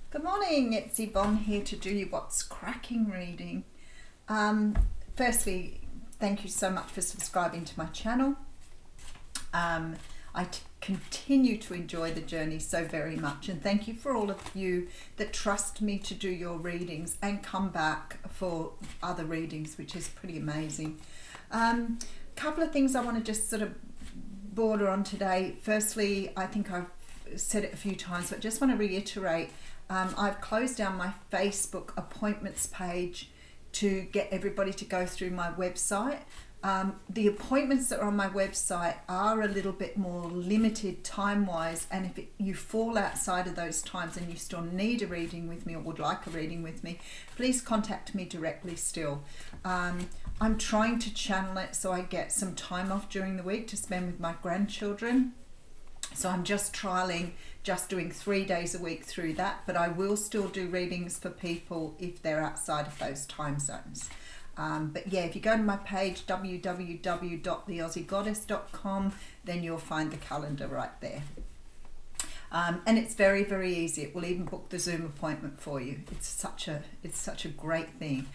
Good morning, it's Yvonne here to do you What's Cracking reading. Firstly, thank you so much for subscribing to my channel. I continue to enjoy the journey so very much, and thank you for all of you that trust me to do your readings and come back for other readings, which is pretty amazing. Couple of things I want to just sort of border on today. Firstly, I think I've said it a few times, but just want to reiterate, I've closed down my Facebook appointments page to get everybody to go through my website. The appointments that are on my website are a little bit more limited time-wise, and if you fall outside of those times and you still need a reading with me or would like a reading with me, please contact me directly still. I'm trying to channel it so I get some time off during the week to spend with my grandchildren. So I'm just trialing, just doing 3 days a week through that, but I will still do readings for people if they're outside of those time zones. But yeah, if you go to my page, www.theaussiegoddess.com, then you'll find the calendar right there. And it's very, very easy. It will even book the Zoom appointment for you. It's such a great thing.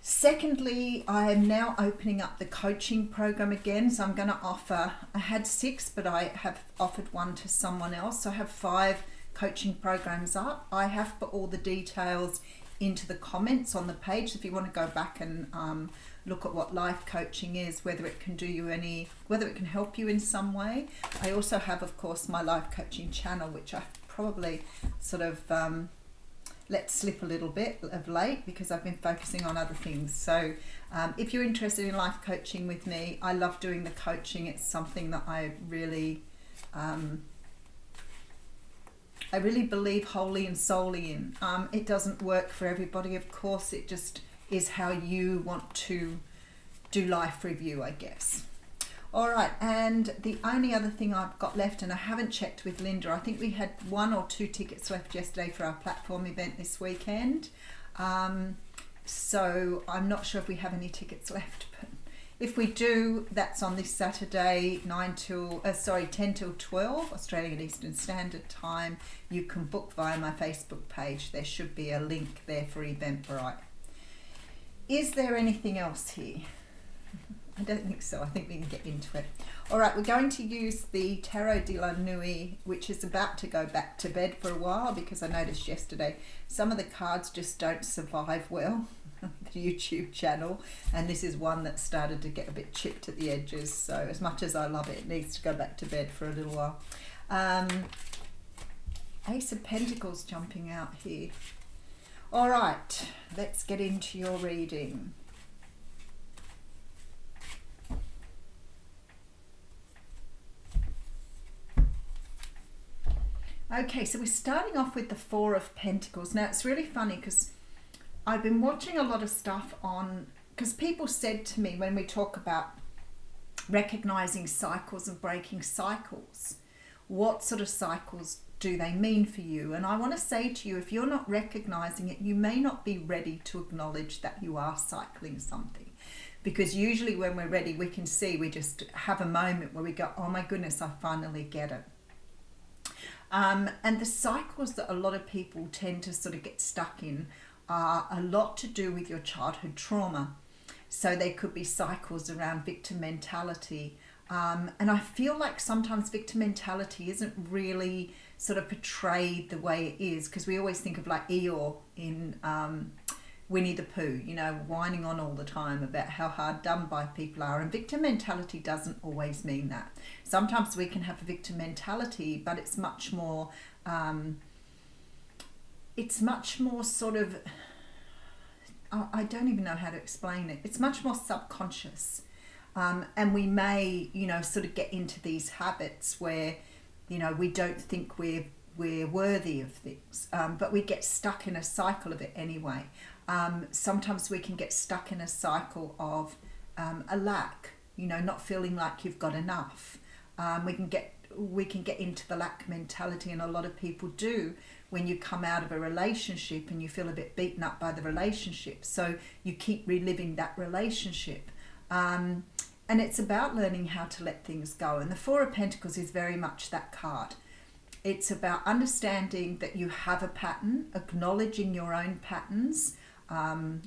Secondly, I am now opening up the coaching program again. So I'm going to offer, I had 6, but I have offered one to someone else. So I have 5 coaching programs up. I have put all the details into the comments on the page. If you want to go back and look at what life coaching is, whether it can do you whether it can help you in some way. I also have, of course, my life coaching channel, which I probably sort of let slip a little bit of late because I've been focusing on other things. So if you're interested in life coaching with me, I love doing the coaching. It's something that I really believe wholly and solely in. It doesn't work for everybody, of course. It just is how you want to do life review, I guess. All right, and the only other thing I've got left, and I haven't checked with Linda, I think we had 1 or 2 tickets left yesterday for our platform event this weekend. So I'm not sure if we have any tickets left, but if we do, that's on this Saturday, 10 till 12, Australian Eastern Standard Time. You can book via my Facebook page. There should be a link there for Eventbrite. Is there anything else here? I don't think so. I think we can get into it. All right, we're going to use the Tarot de la Nuit, which is about to go back to bed for a while because I noticed yesterday some of the cards just don't survive well on the YouTube channel, and this is one that started to get a bit chipped at the edges. So as much as I love it, it needs to go back to bed for a little while. Ace of Pentacles jumping out here. All right, let's get into your reading. Okay, so we're starting off with the 4 of Pentacles. Now, it's really funny because I've been watching a lot of stuff because people said to me when we talk about recognizing cycles and breaking cycles, what sort of cycles do they mean for you? And I want to say to you, if you're not recognizing it, you may not be ready to acknowledge that you are cycling something. Because usually when we're ready, we can see, we just have a moment where we go, oh my goodness, I finally get it. And the cycles that a lot of people tend to sort of get stuck in are a lot to do with your childhood trauma. So they could be cycles around victim mentality. And I feel like sometimes victim mentality isn't really sort of portrayed the way it is, because we always think of like Eeyore in Winnie the Pooh, you know, whining on all the time about how hard done by people are. And victim mentality doesn't always mean that. Sometimes we can have a victim mentality, but it's much more sort of, I don't even know how to explain it. It's much more subconscious. And we may, you know, sort of get into these habits where, you know, we don't think we're worthy of things, but we get stuck in a cycle of it anyway. Sometimes we can get stuck in a cycle of a lack, you know, not feeling like you've got enough. We can get into the lack mentality, and a lot of people do when you come out of a relationship and you feel a bit beaten up by the relationship. So you keep reliving that relationship. And it's about learning how to let things go. And the 4 of Pentacles is very much that card. It's about understanding that you have a pattern, acknowledging your own patterns,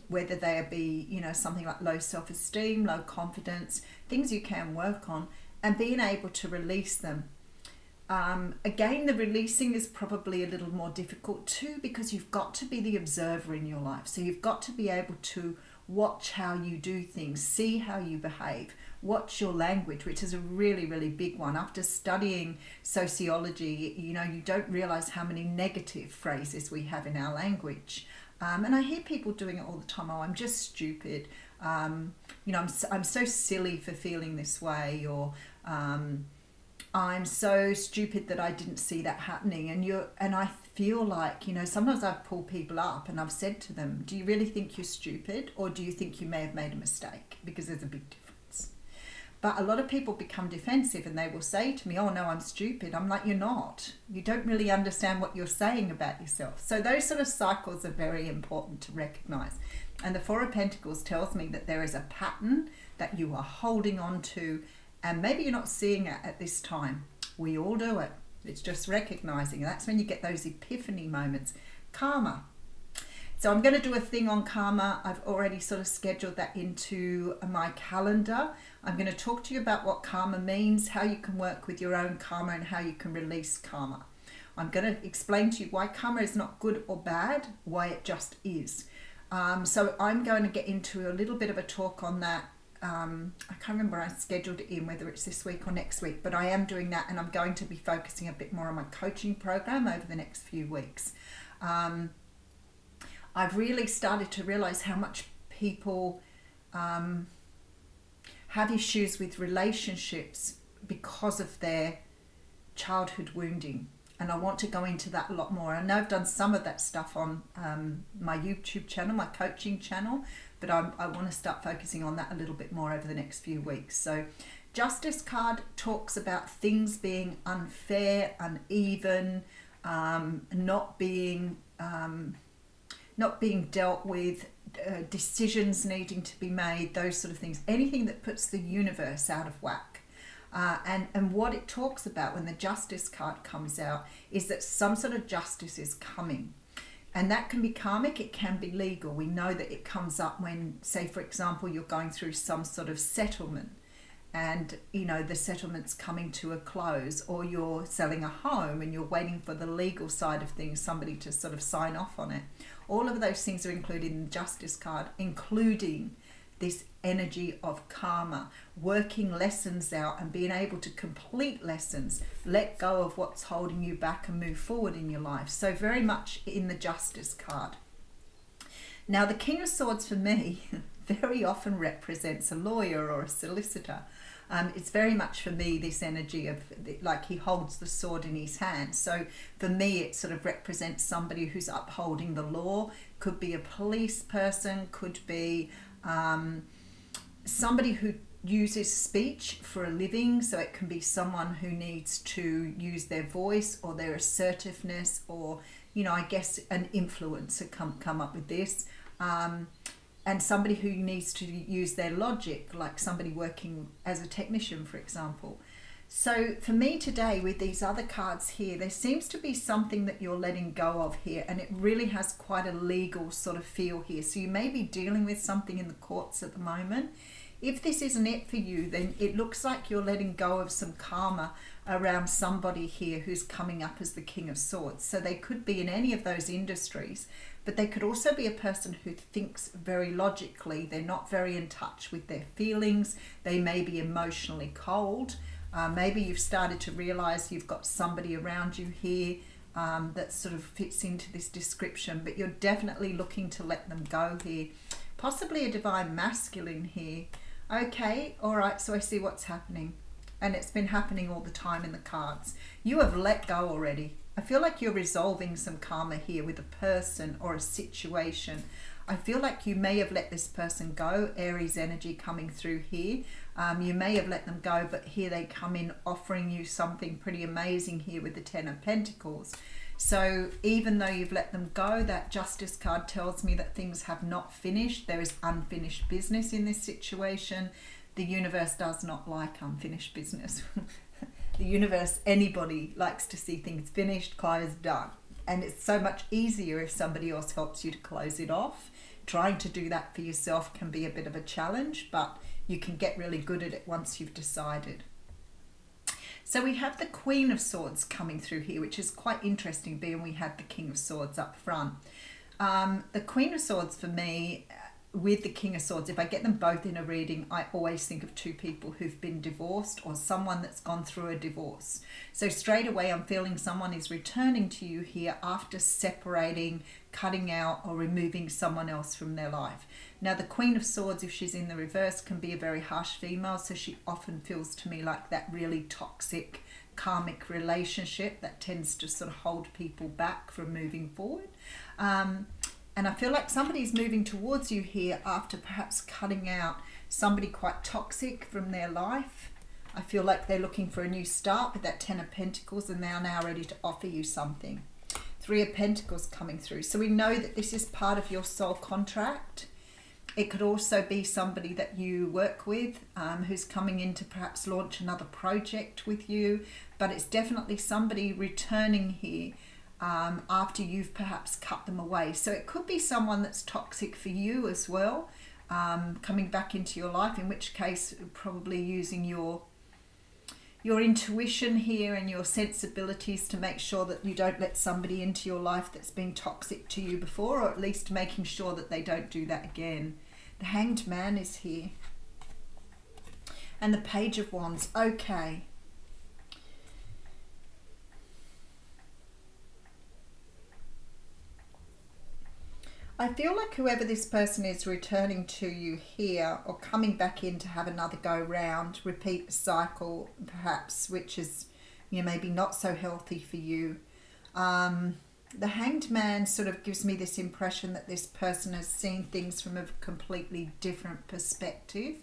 whether they be, something like low self-esteem, low confidence, things you can work on, and being able to release them. Again, the releasing is probably a little more difficult too, because you've got to be the observer in your life. So you've got to be able to watch how you do things, see how you behave, watch your language, which is a really, really big one. After studying sociology, you don't realize how many negative phrases we have in our language. And I hear people doing it all the time. Oh, I'm just stupid. I'm so silly for feeling this way, or I'm so stupid that I didn't see that happening. And I feel like, sometimes I pull people up and I've said to them, do you really think you're stupid, or do you think you may have made a mistake? Because there's a big difference. But a lot of people become defensive and they will say to me, oh no, I'm stupid. I'm like, you're not. You don't really understand what you're saying about yourself. So those sort of cycles are very important to recognize. And the Four of Pentacles tells me that there is a pattern that you are holding on to, and maybe you're not seeing it at this time. We all do it. It's just recognizing. That's when you get those epiphany moments. Karma. So I'm going to do a thing on karma. I've already sort of scheduled that into my calendar. I'm going to talk to you about what karma means, how you can work with your own karma, and how you can release karma. I'm going to explain to you why karma is not good or bad, why it just is. So I'm going to get into a little bit of a talk on that. I can't remember I scheduled it in, whether it's this week or next week, but I am doing that, and I'm going to be focusing a bit more on my coaching program over the next few weeks. I've really started to realize how much people have issues with relationships because of their childhood wounding. And I want to go into that a lot more. I know I've done some of that stuff on my YouTube channel, my coaching channel, but I want to start focusing on that a little bit more over the next few weeks. So Justice card talks about things being unfair, uneven, not being dealt with, decisions needing to be made, those sort of things. Anything that puts the universe out of whack. And what it talks about when the Justice card comes out is that some sort of justice is coming. And that can be karmic, it can be legal. We know that it comes up when, say, for example, you're going through some sort of settlement and, the settlement's coming to a close, or you're selling a home and you're waiting for the legal side of things, somebody to sort of sign off on it. All of those things are included in the Justice card, including this energy of karma, working lessons out and being able to complete lessons, let go of what's holding you back and move forward in your life. So very much in the Justice card. Now the King of Swords for me very often represents a lawyer or a solicitor. It's very much for me this energy of like he holds the sword in his hand. So for me it sort of represents somebody who's upholding the law. Could be a police person, could be somebody who uses speech for a living. So it can be someone who needs to use their voice or their assertiveness, or I guess an influencer come up with this. And somebody who needs to use their logic, like somebody working as a technician, for example. So for me today, with these other cards here, there seems to be something that you're letting go of here, and it really has quite a legal sort of feel here. So you may be dealing with something in the courts at the moment. If this isn't it for you, then it looks like you're letting go of some karma around somebody here who's coming up as the King of Swords. So they could be in any of those industries, but they could also be a person who thinks very logically. They're not very in touch with their feelings. They may be emotionally cold. Maybe you've started to realize you've got somebody around you here that sort of fits into this description, but you're definitely looking to let them go here. Possibly a divine masculine here. Okay, all right, so I see what's happening. And it's been happening all the time in the cards. You have let go already. I feel like you're resolving some karma here with a person or a situation. I feel like you may have let this person go. Aries energy coming through here. You may have let them go, but here they come in offering you something pretty amazing here with the Ten of Pentacles. So even though you've let them go, that Justice card tells me that things have not finished. There is unfinished business in this situation. The universe does not like unfinished business. the universe, anybody likes to see things finished, closed, done. And it's so much easier if somebody else helps you to close it off. Trying to do that for yourself can be a bit of a challenge, but you can get really good at it once you've decided. So we have the Queen of Swords coming through here, which is quite interesting, being we had the King of Swords up front. The Queen of Swords for me, with the King of Swords, if I get them both in a reading, I always think of two people who've been divorced or someone that's gone through a divorce. So straight away I'm feeling someone is returning to you here after separating, cutting out or removing someone else from their life. Now the Queen of Swords, if she's in the reverse, can be a very harsh female, so she often feels to me like that really toxic karmic relationship that tends to sort of hold people back from moving forward. And I feel like somebody's moving towards you here after perhaps cutting out somebody quite toxic from their life. I feel like they're looking for a new start with that Ten of Pentacles, and they are now ready to offer you something. Three of Pentacles coming through. So we know that this is part of your soul contract. It could also be somebody that you work with who's coming in to perhaps launch another project with you. But it's definitely somebody returning here after you've perhaps cut them away. So it could be someone that's toxic for you as well, coming back into your life, in which case probably using your intuition here and your sensibilities to make sure that you don't let somebody into your life that's been toxic to you before, or at least making sure that they don't do that again. The Hanged Man is here. And the Page of Wands. Okay. I feel like whoever this person is returning to you here or coming back in to have another go round, repeat the cycle perhaps, which is, maybe not so healthy for you. The Hanged Man sort of gives me this impression that this person has seen things from a completely different perspective.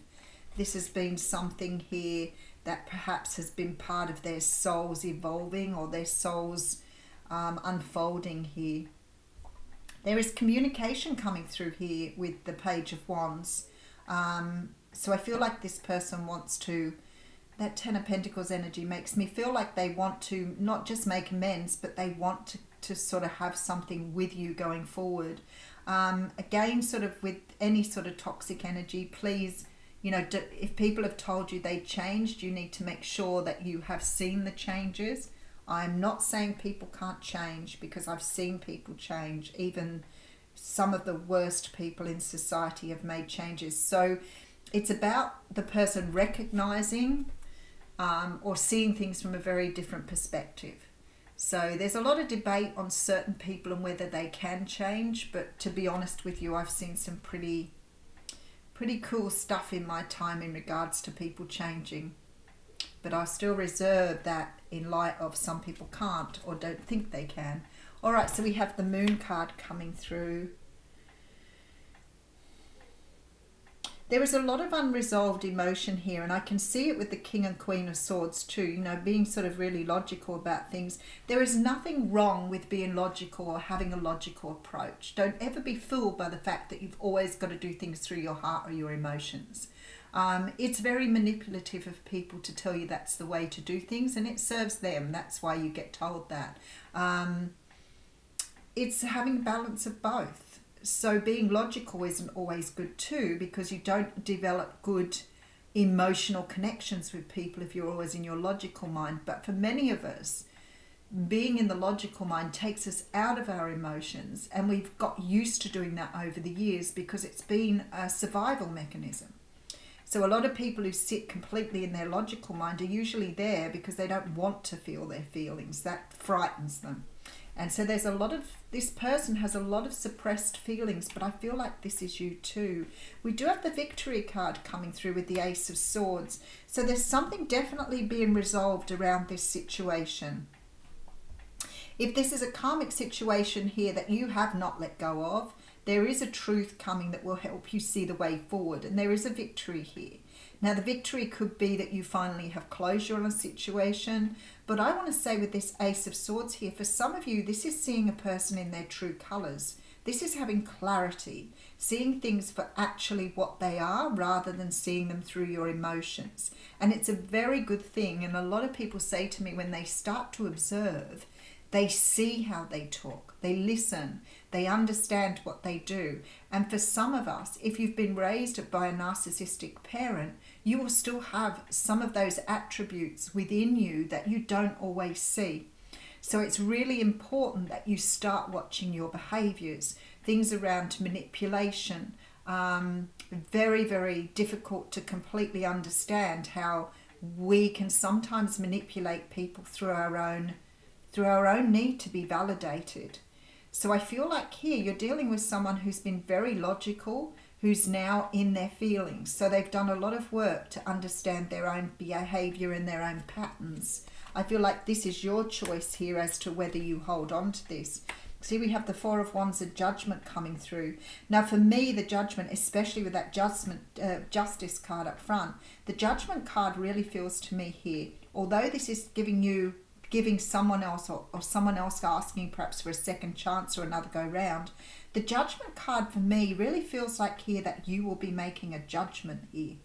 This has been something here that perhaps has been part of their souls evolving or their souls unfolding here. There is communication coming through here with the Page of Wands. So I feel like this person wants to, that Ten of Pentacles energy makes me feel like they want to not just make amends, but they want to sort of have something with you going forward. Again, sort of with any sort of toxic energy, please, if people have told you they changed, you need to make sure that you have seen the changes. I'm not saying people can't change, because I've seen people change. Even some of the worst people in society have made changes. So it's about the person recognizing or seeing things from a very different perspective. So there's a lot of debate on certain people and whether they can change. But to be honest with you, I've seen some pretty cool stuff in my time in regards to people changing. But I still reserve that in light of some people can't or don't think they can. All right, so we have the Moon card coming through. There is a lot of unresolved emotion here, and I can see it with the King and Queen of Swords too, being sort of really logical about things. There is nothing wrong with being logical or having a logical approach. Don't ever be fooled by the fact that you've always got to do things through your heart or your emotions. It's very manipulative of people to tell you that's the way to do things, and it serves them. That's why you get told that. It's having a balance of both. So being logical isn't always good too, because you don't develop good emotional connections with people if you're always in your logical mind. But for many of us, being in the logical mind takes us out of our emotions, and we've got used to doing that over the years because it's been a survival mechanism. So a lot of people who sit completely in their logical mind are usually there because they don't want to feel their feelings. That frightens them. And so there's this person has a lot of suppressed feelings, but I feel like this is you too. We do have the Victory card coming through with the Ace of Swords. So there's something definitely being resolved around this situation. If this is a karmic situation here that you have not let go of, there is a truth coming that will help you see the way forward, and there is a victory here. Now the victory could be that you finally have closure on a situation, but I want to say with this Ace of Swords here, for some of you, this is seeing a person in their true colours. This is having clarity, seeing things for actually what they are rather than seeing them through your emotions. And it's a very good thing. And a lot of people say to me, when they start to observe, they see how they talk, they listen, they understand what they do. And for some of us, if you've been raised by a narcissistic parent, you will still have some of those attributes within you that you don't always see. So it's really important that you start watching your behaviours, things around manipulation. Very, very difficult to completely understand how we can sometimes manipulate people through our own need to be validated. So I feel like here you're dealing with someone who's been very logical, who's now in their feelings. So they've done a lot of work to understand their own behaviour and their own patterns. I feel like this is your choice here as to whether you hold on to this. See, we have the Four of Wands of Judgment coming through. Now, for me, the Judgment, especially with that Justice card up front, the Judgment card really feels to me here, although this is giving someone else or someone else asking perhaps for a second chance or another go round, the Judgment card for me really feels like here that you will be making a judgment here.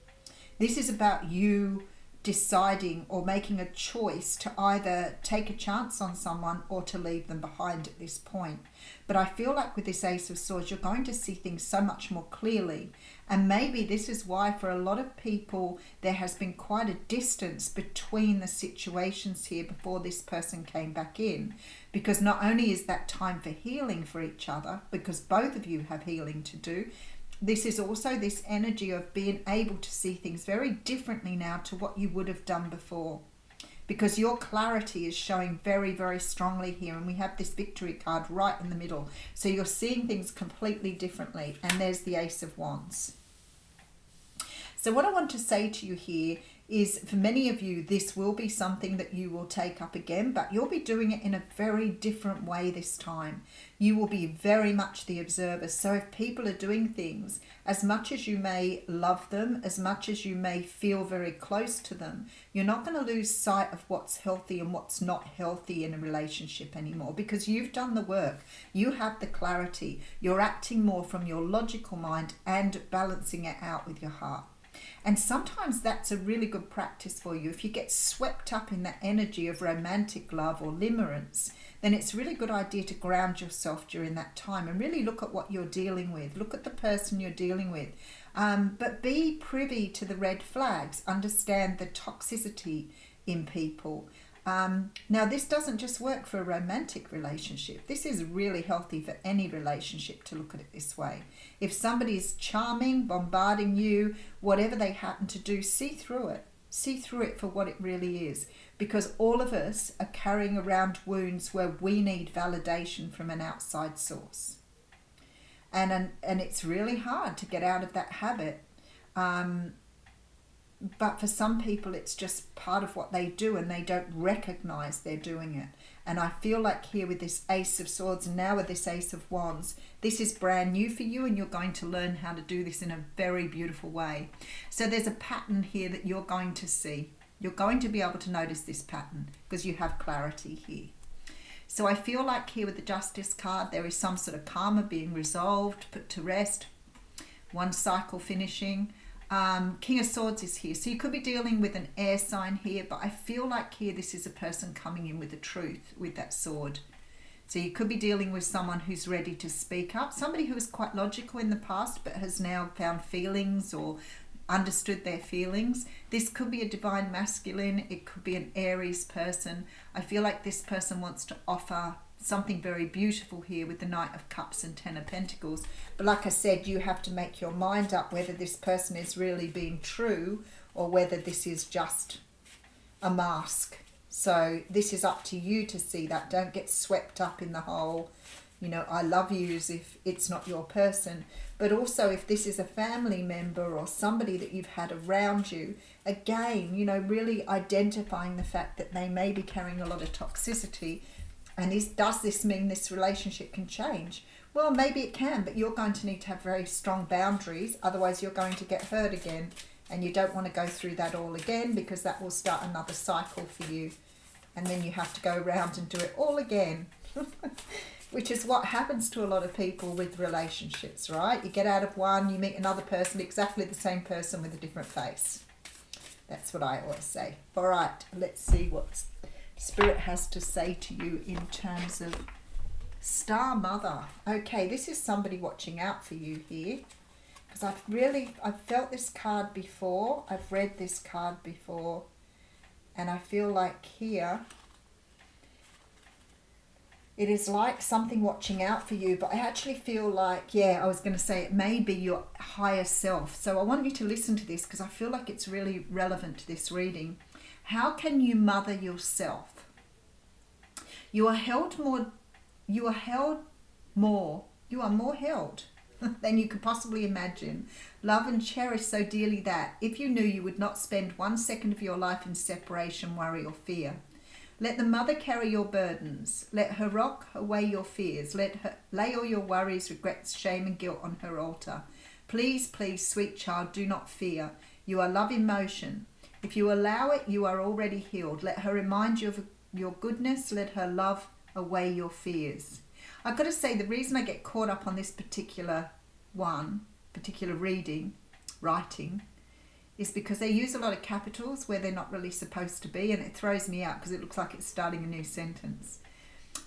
This is about you deciding or making a choice to either take a chance on someone or to leave them behind at this point. But I feel like with this Ace of Swords, you're going to see things so much more clearly. And maybe this is why for a lot of people, there has been quite a distance between the situations here before this person came back in. Because not only is that time for healing for each other, because both of you have healing to do, this is also this energy of being able to see things very differently now to what you would have done before. Because your clarity is showing very, very strongly here. And we have this Victory card right in the middle. So you're seeing things completely differently. And there's the Ace of Wands. So what I want to say to you here is, for many of you, this will be something that you will take up again, but you'll be doing it in a very different way this time. You will be very much the observer. So if people are doing things, as much as you may love them, as much as you may feel very close to them, you're not going to lose sight of what's healthy and what's not healthy in a relationship anymore, because you've done the work. You have the clarity. You're acting more from your logical mind and balancing it out with your heart. And sometimes that's a really good practice for you. If you get swept up in that energy of romantic love or limerence, then it's a really good idea to ground yourself during that time and really look at what you're dealing with. Look at the person you're dealing with. But be privy to the red flags. Understand the toxicity in people. Now, this doesn't just work for a romantic relationship. This is really healthy for any relationship to look at it this way. If somebody's charming, bombarding you, whatever they happen to do, see through it. See through it for what it really is. Because all of us are carrying around wounds where we need validation from an outside source. And it's really hard to get out of that habit. But for some people, it's just part of what they do and they don't recognize they're doing it. And I feel like here with this Ace of Swords and now with this Ace of Wands, this is brand new for you and you're going to learn how to do this in a very beautiful way. So there's a pattern here that you're going to see. You're going to be able to notice this pattern because you have clarity here. So I feel like here with the Justice card, there is some sort of karma being resolved, put to rest, one cycle finishing. King of Swords is here. So you could be dealing with an air sign here, but I feel like here this is a person coming in with the truth with that sword. So you could be dealing with someone who's ready to speak up, somebody who was quite logical in the past but has now found feelings or understood their feelings. This could be a divine masculine. It could be an Aries person. I feel like this person wants to offer something very beautiful here with the Knight of Cups and Ten of Pentacles. But like I said, you have to make your mind up whether this person is really being true or whether this is just a mask. So this is up to you to see that. Don't get swept up in the whole, I love you as if it's not your person. But also if this is a family member or somebody that you've had around you, again, really identifying the fact that they may be carrying a lot of toxicity. And does this mean this relationship can change? Well, maybe it can, but you're going to need to have very strong boundaries. Otherwise, you're going to get hurt again. And you don't want to go through that all again because that will start another cycle for you. And then you have to go around and do it all again. which is what happens to a lot of people with relationships, right? You get out of one, you meet another person, exactly the same person with a different face. That's what I always say. All right, let's see what Spirit has to say to you in terms of Star Mother. Okay, this is somebody watching out for you here, because I've felt this card before, I've read this card before, and I feel like here it is like something watching out for you, but I actually feel like, yeah, I was going to say it may be your higher self. So I want you to listen to this because I feel like it's really relevant to this reading. How can you mother yourself? You are more held than you could possibly imagine. Love and cherish so dearly that if you knew you would not spend 1 second of your life in separation, worry or fear. Let the mother carry your burdens. Let her rock away your fears. Let her lay all your worries, regrets, shame and guilt on her altar. Please, please, sweet child, do not fear. You are love in motion. If you allow it, you are already healed. Let her remind you of your goodness. Let her love away your fears. I've got to say, the reason I get caught up on this particular writing, is because they use a lot of capitals where they're not really supposed to be, and it throws me out because it looks like it's starting a new sentence.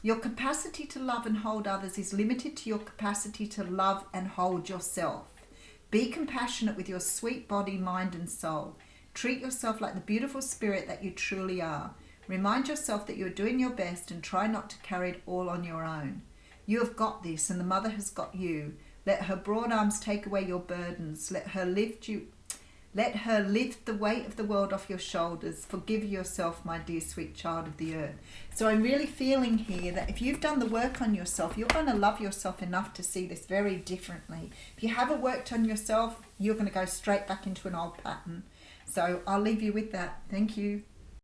Your capacity to love and hold others is limited to your capacity to love and hold yourself. Be compassionate with your sweet body, mind and soul. Treat yourself like the beautiful spirit that you truly are. Remind yourself that you're doing your best and try not to carry it all on your own. You have got this, and the mother has got you. Let her broad arms take away your burdens. Let her lift the weight of the world off your shoulders. Forgive yourself, my dear sweet child of the earth. So I'm really feeling here that if you've done the work on yourself, you're going to love yourself enough to see this very differently. If you haven't worked on yourself, you're going to go straight back into an old pattern. So I'll leave you with that. Thank you.